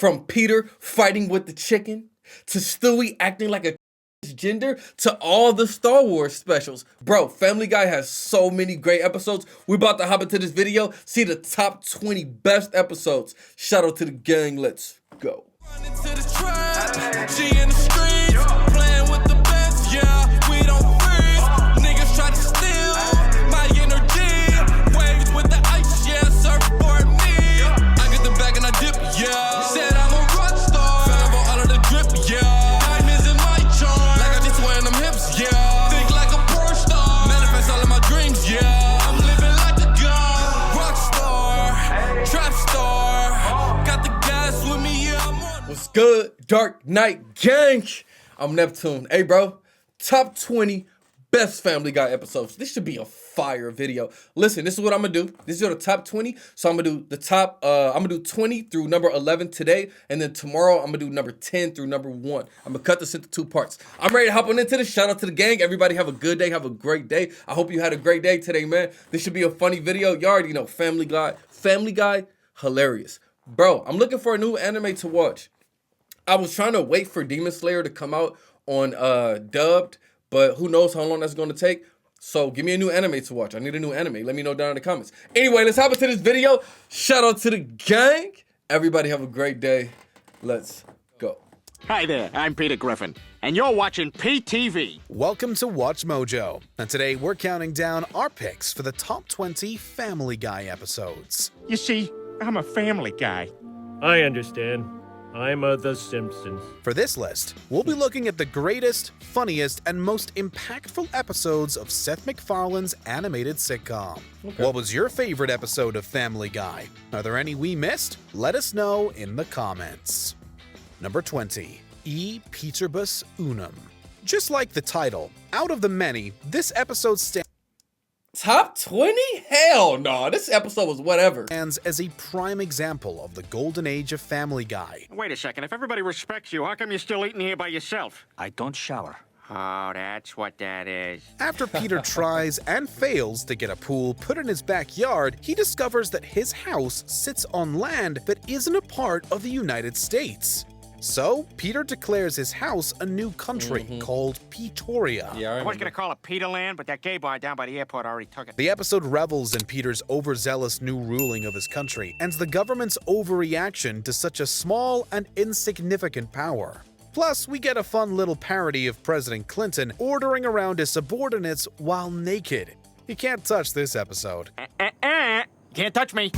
From Peter fighting with the chicken, to Stewie acting like a gender, to all the Star Wars specials. Bro, Family Guy has so many great episodes. We're about to hop into this video, see the top 20 best episodes. Shout out to the gang, let's go. What's good, Dark Knight gang? I'm Neptune. Hey, bro, top 20 best Family Guy episodes. This should be a fire video. Listen, this is what I'm gonna do. This is the top 20. So I'm gonna do the top, I'm gonna do 20 through number 11 today. And then tomorrow, I'm gonna do number 10 through number 1. I'm gonna cut this into 2 parts. I'm ready to hop on into this. Shout out to the gang. Everybody have a good day. Have a great day. I hope you had a great day today, man. This should be a funny video. You already know, Family Guy, hilarious. Bro, I'm looking for a new anime to watch. I was trying to wait for Demon Slayer to come out on dubbed, but who knows how long that's going to take. So give me a new anime to watch. I need a new anime. Let me know down in the comments. Anyway, let's hop into this video. Shout out to the gang. Everybody have a great day. Let's go. Hi there, I'm Peter Griffin, and you're watching PTV. Welcome to Watch Mojo, and today we're counting down our picks for the top 20 Family Guy episodes. You see, I'm a family guy. I understand. I'm The Simpsons. For this list, we'll be looking at the greatest, funniest, and most impactful episodes of Seth MacFarlane's animated sitcom. Okay. What was your favorite episode of Family Guy? Are there any we missed? Let us know in the comments. Number 20, E Peterbus Unum. Just like the title, out of the many, this episode stands Top 20? Hell no. This episode was whatever. as a prime example of the golden age of Family Guy. Wait a second, if everybody respects you, how come you're still eating here by yourself? I don't shower. Oh, that's what that is. After Peter tries and fails to get a pool put in his backyard, he discovers that his house sits on land that isn't a part of the United States. So, Peter declares his house a new country called Pretoria. Yeah, I was gonna call it Peterland, but that gay bar down by the airport already took it. The episode revels in Peter's overzealous new ruling of his country and the government's overreaction to such a small and insignificant power. Plus, we get a fun little parody of President Clinton ordering around his subordinates while naked. You can't touch this episode. Can't touch me.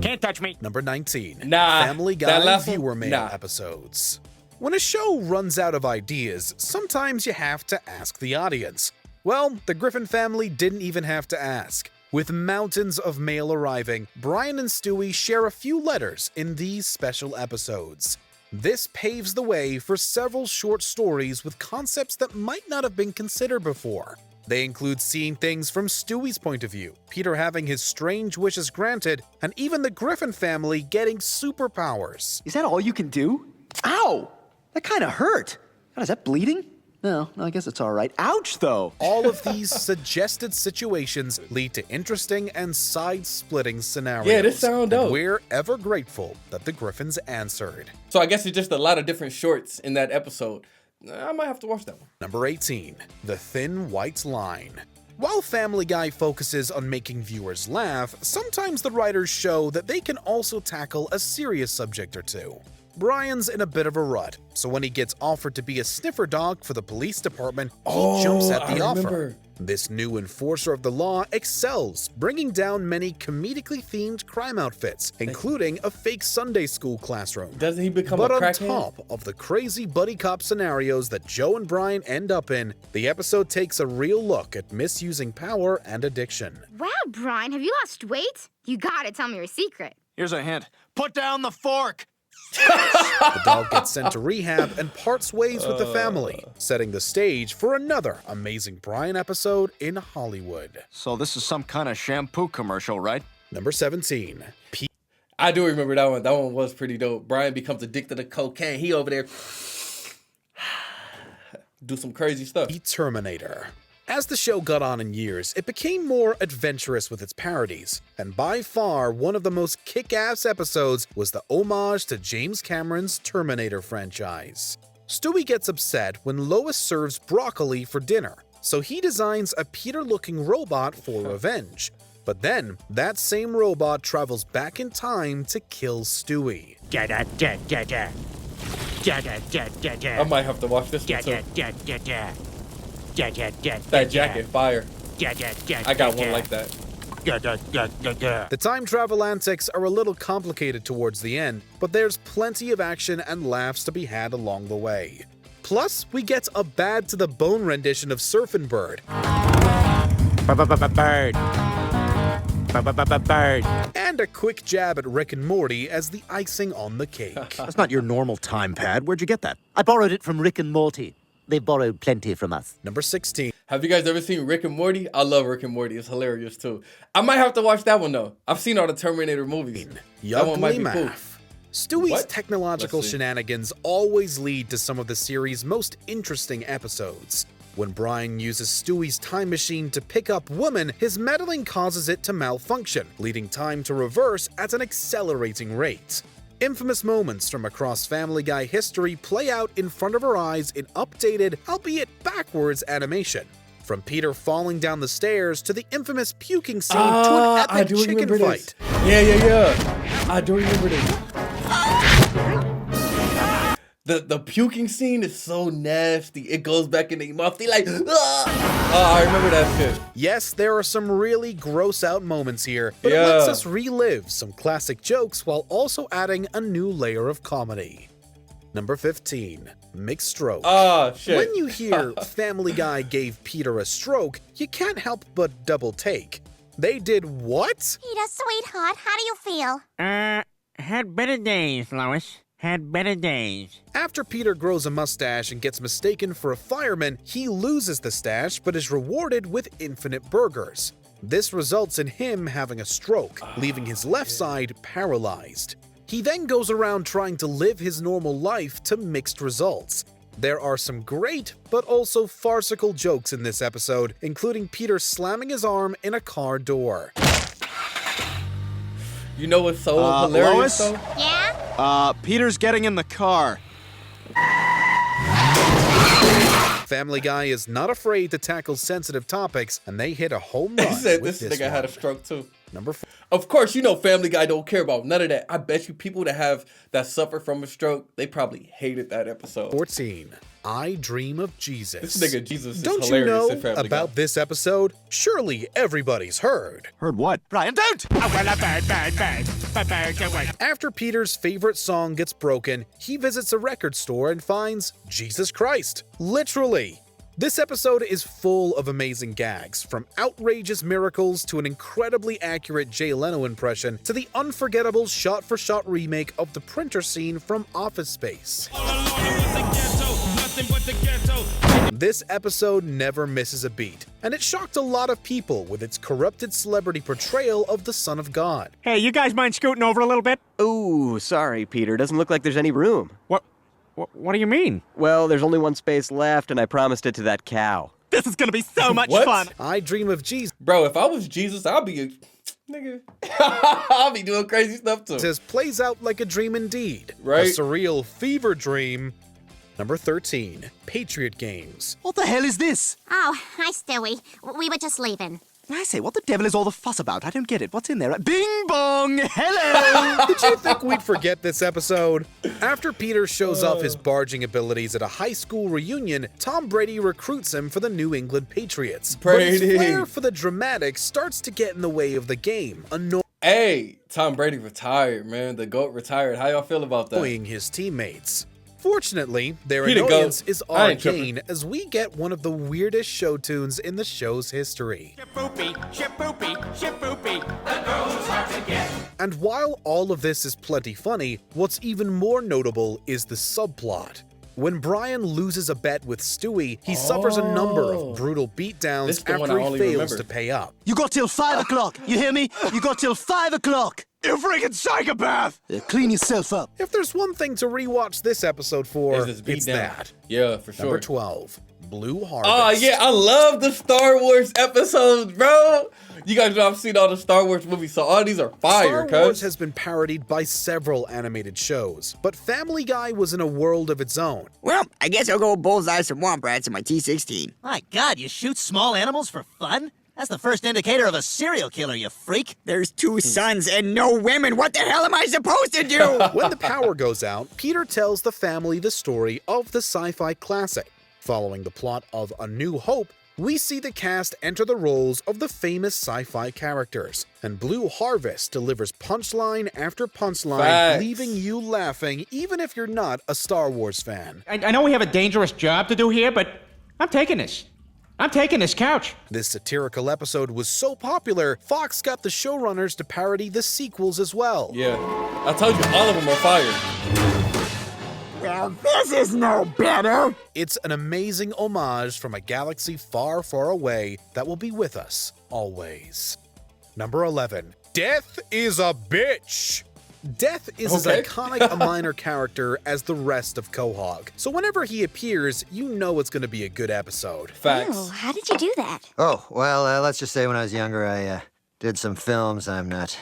Can't touch me. Number 19. Nah, Family that Guy last one? viewer mail Nah. episodes. When a show runs out of ideas, sometimes you have to ask the audience. Well, the Griffin family didn't even have to ask. With mountains of mail arriving, Brian and Stewie share a few letters in these special episodes. This paves the way for several short stories with concepts that might not have been considered before. They include seeing things from Stewie's point of view, Peter having his strange wishes granted, and even the Griffin family getting superpowers. Is that all you can do? Ow! That kind of hurt. God, is that bleeding? No, I guess it's all right. Ouch, though. All of these suggested situations lead to interesting and side-splitting scenarios. Yeah, this sound dope. And we're ever grateful that the Griffins answered. So I guess it's just a lot of different shorts in that episode. I might have to watch that one. Number 18, The Thin White Line. While Family Guy focuses on making viewers laugh, sometimes the writers show that they can also tackle a serious subject or two. Brian's in a bit of a rut, so when he gets offered to be a sniffer dog for the police department, he jumps at the offer. remember. This new enforcer of the law excels, bringing down many comedically themed crime outfits, including a fake Sunday school classroom. Doesn't he become But a on crackhead? top of the crazy buddy cop scenarios that Joe and Brian end up in, the episode takes a real look at misusing power and addiction. Wow, Brian, have you lost weight? You gotta tell me your secret. Here's a hint. Put down the fork. The dog gets sent to rehab and parts ways with the family, setting the stage for another amazing Brian episode in Hollywood. So this is some kind of shampoo commercial, right? Number 17. I do remember that one. That one was pretty dope. Brian becomes addicted to cocaine. He over there do some crazy stuff. Terminator. As the show got on in years, it became more adventurous with its parodies, and by far one of the most kick-ass episodes was the homage to James Cameron's Terminator franchise. Stewie gets upset when Lois serves broccoli for dinner, so he designs a Peter-looking robot for revenge. But then, that same robot travels back in time to kill Stewie. I might have to watch this one too. That jacket, fire. I got one like that. The time travel antics are a little complicated towards the end, but there's plenty of action and laughs to be had along the way. Plus, we get a bad-to-the-bone rendition of Surfin' Bird. Bird. And a quick jab at Rick and Morty as the icing on the cake. That's not your normal time pad. Where'd you get that? I borrowed it from Rick and Morty. They borrowed plenty from us. Number 16. Have you guys ever seen Rick and Morty? I love Rick and Morty. It's hilarious too. I might have to watch that one though. I've seen all the Terminator movies. That one might be cool. Math. Stewie's What? technological Let's see. shenanigans always lead to some of the series' most interesting episodes. When Brian uses Stewie's time machine to pick up women, his meddling causes it to malfunction, leading time to reverse at an accelerating rate. Infamous moments from across Family Guy history play out in front of our eyes in updated, albeit backwards animation. From Peter falling down the stairs to the infamous puking scene to an I epic do chicken remember fight. this. Yeah. I do remember this. The puking scene is so nasty. It goes back in their mouth. They like, ah! Oh, I remember that shit. Yes, there are some really gross out moments here, but Yeah. it lets us relive some classic jokes while also adding a new layer of comedy. Number 15. Mixed stroke. Oh, shit. When you hear Family Guy gave Peter a stroke, you can't help but double take. They did what? Peter, sweetheart, how do you feel? Had better days, Lois. Had better days. After Peter grows a mustache and gets mistaken for a fireman, he loses the stash but is rewarded with infinite burgers. This results in him having a stroke, leaving his left side paralyzed. He then goes around trying to live his normal life to mixed results. There are some great, but also farcical jokes in this episode, including Peter slamming his arm in a car door. You know what's so hilarious Lois? though? Yeah? Peter's getting in the car. Family Guy is not afraid to tackle sensitive topics, and they hit a home run He said with this this nigga had a one. stroke too. Number 4. Of course, you know Family Guy don't care about none of that. I bet you people that suffer from a stroke, they probably hated that episode. 14. I Dream of Jesus. This nigga Jesus is Don't you hilarious know in Family about Guy. this episode? Surely everybody's heard. Heard what? Brian, don't! After Peter's favorite song gets broken, he visits a record store and finds Jesus Christ. Literally. This episode is full of amazing gags, from outrageous miracles to an incredibly accurate Jay Leno impression to the unforgettable shot-for-shot remake of the printer scene from Office Space. This episode never misses a beat, and it shocked a lot of people with its corrupted celebrity portrayal of the Son of God. Hey, you guys mind scooting over a little bit? Ooh, sorry, Peter. Doesn't look like there's any room. What do you mean? Well, there's only one space left, and I promised it to that cow. This is gonna be so much What? fun. I Dream of Jesus Bro, if I was Jesus, I'd be a nigga. I'll be doing crazy stuff too. plays out like a dream indeed. Right. A surreal fever dream. Number 13. Patriot Games. What the hell is this? Oh, hi, Stewie. We were just leaving. I say, what the devil is all the fuss about? I don't get it. What's in there? Bing bong! Hello! Did you think we'd forget this episode? After Peter shows off his barging abilities at a high school reunion, Tom Brady recruits him for the New England Patriots. But his Brady. flair for the dramatic starts to get in the way of the game, Hey, Tom Brady retired, man. The GOAT retired. How y'all feel about that? annoying his teammates. Fortunately, their He the goat. annoyance is I ain't arcane as we get one of the weirdest show tunes in the show's history. And while all of this is plenty funny, what's even more notable is the subplot. When Brian loses a bet with Stewie, he suffers a number of brutal This beatdowns is the one after I he only fails remember. to pay up. You got till 5 o'clock. You hear me? You got till 5 o'clock. You freaking psychopath! Clean yourself up. If there's one thing to rewatch this episode for, Is this beat it's down? that. Yeah, for sure. Number 12. Blue Harvest. Oh, yeah, I love the Star Wars episodes, bro. You guys know I've seen all the Star Wars movies, so all these are fire, Star Wars cuz. has been parodied by several animated shows, but Family Guy was in a world of its own. Well, I guess I'll go bullseye some womp rats in my T-16. My God, you shoot small animals for fun? That's the first indicator of a serial killer, you freak. There's 2 sons and no women. What the hell am I supposed to do? When the power goes out, Peter tells the family the story of the sci-fi classic. Following the plot of A New Hope, we see the cast enter the roles of the famous sci-fi characters, and Blue Harvest delivers punchline after punchline, Facts. leaving you laughing even if you're not a Star Wars fan. I know we have a dangerous job to do here, but I'm taking this. I'm taking this couch. This satirical episode was so popular, Fox got the showrunners to parody the sequels as well. Yeah, I told you, all of them are fire. Well, this is no better. It's an amazing homage from a galaxy far, far away that will be with us always. Number 11. Death is a bitch. Death is as Okay. iconic a minor character as the rest of Quahog, so whenever he appears, you know it's going to be a good episode. Facts. Oh, how did you do that? Oh, well, let's just say when I was younger, I did some films I'm not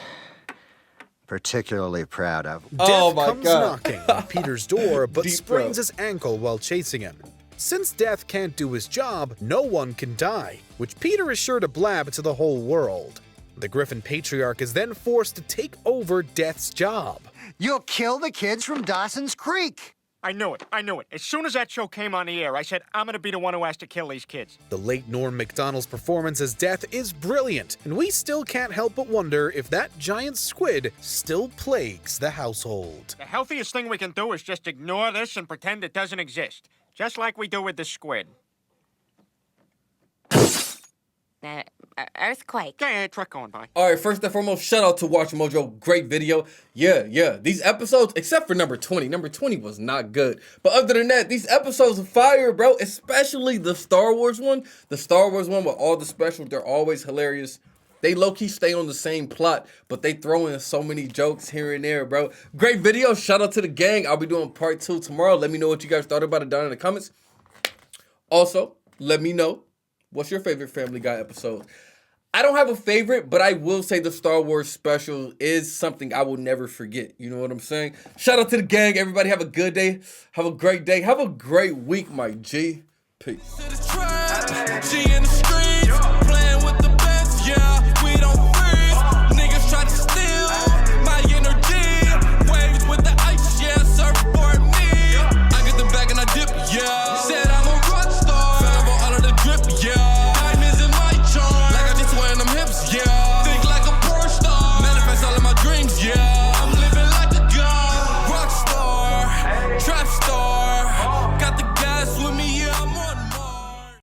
particularly proud of. Oh Death my comes God. knocking on Peter's door, but Deep sprains throat. his ankle while chasing him. Since Death can't do his job, no one can die, which Peter is sure to blab to the whole world. The Griffin Patriarch is then forced to take over Death's job. You'll kill the kids from Dawson's Creek. I knew it. As soon as that show came on the air, I said, I'm gonna be the one who has to kill these kids. The late Norm Macdonald's performance as Death is brilliant, and we still can't help but wonder if that giant squid still plagues the household. The healthiest thing we can do is just ignore this and pretend it doesn't exist. Just like we do with the squid. Earthquake. Yeah, truck going by. All right, first and foremost, shout out to Watch Mojo. Great video. Yeah. These episodes, except for number 20. Number 20 was not good. But other than that, these episodes are fire, bro. Especially the Star Wars one. The Star Wars one with all the specials, they're always hilarious. They low-key stay on the same plot, but they throw in so many jokes here and there, bro. Great video. Shout out to the gang. I'll be doing part 2 tomorrow. Let me know what you guys thought about it down in the comments. Also, let me know what's your favorite Family Guy episode. I don't have a favorite, but I will say the Star Wars special is something I will never forget. You know what I'm saying? Shout out to the gang. Everybody have a good day. Have a great day. Have a great week, my G. Peace.